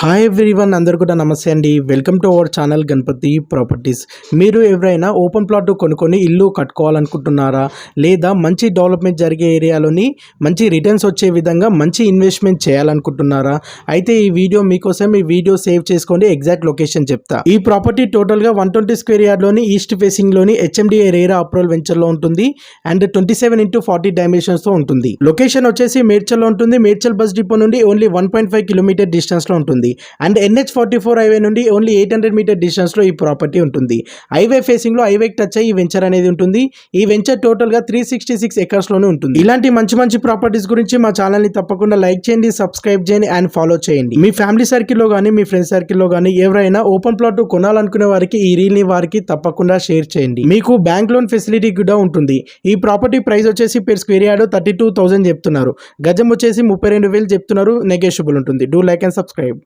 Hi everyone, అందరు కూడా నమస్తే అండి. Welcome to our channel Ganapathi properties. మీరు ఎవరైనా ఓపెన్ ప్లాట్ కొనుక్కొని ఇల్లు కట్టుకోవాలనుకుంటున్నారా, లేదా మంచి డెవలప్మెంట్ జరిగే ఏరియాలోని మంచి రిటర్న్స్ వచ్చే విధంగా మంచి ఇన్వెస్ట్మెంట్ చేయాలనుకుంటున్నారా? అయితే ఈ వీడియో మీకోసం. ఈ వీడియో సేవ్ చేసుకోండి, ఎగ్జాక్ట్ లొకేషన్ చెప్తా. ఈ ప్రాపర్టీ టోటల్గా 120 స్క్వేర్ యార్డ్లోని ఈస్ట్ ఫేసింగ్లోని HMDA రేరా అప్రూవల్ వెంచర్లో ఉంటుంది అండ్ 27x40 డైమెన్షన్స్తో ఉంటుంది. లొకేషన్ వచ్చేసి మేడ్చల్లో ఉంటుంది. మేడ్చల్ బస్ డిపో నుండి ఓన్లీ 1.5 కిలోమీటర్ డిస్టెన్స్లో ఉంటుంది. అండ్ NH44 హైవే నుండి ఓన్లీ 800 మీటర్ డిస్టెన్స్ లో ఈ ప్రాపర్టీ ఉంటుంది. హైవే ఫేసింగ్ లో హైవే టచ్ అయ్యి ఈ వెంచర్ అనేది ఉంటుంది. ఈ వెంచర్ టోటల్ గా 366 ఎకర్స్ లోనే ఉంటుంది. ఇలాంటి మంచి మంచి ప్రాపర్టీస్ గురించి మా ఛానల్ ని తప్పకుండా లైక్ చేయండి, సబ్స్క్రైబ్ చేయండి అండ్ ఫాలో చేయండి. మీ ఫ్యామిలీ సర్కిల్ లో కానీ మీ ఫ్రెండ్స్ సర్కిల్ లో కానీ ఎవరైనా ఓపెన్ ప్లాట్ కొనాలనుకునే వారికి ఈ రీల్ ని వారికి తప్పకుండా షేర్ చేయండి. మీకు బ్యాంక్ లోన్ ఫెసిలిటీ కూడా ఉంటుంది. ఈ ప్రాపర్టీ ప్రైస్ వచ్చేసి per స్క్వేర్ యార్డ్ 32,000 చెప్తున్నారు. గజం వచ్చేసి 32,000 చెప్తున్నారు. నెగోషియబుల్ ఉంటుంది. Do like and subscribe.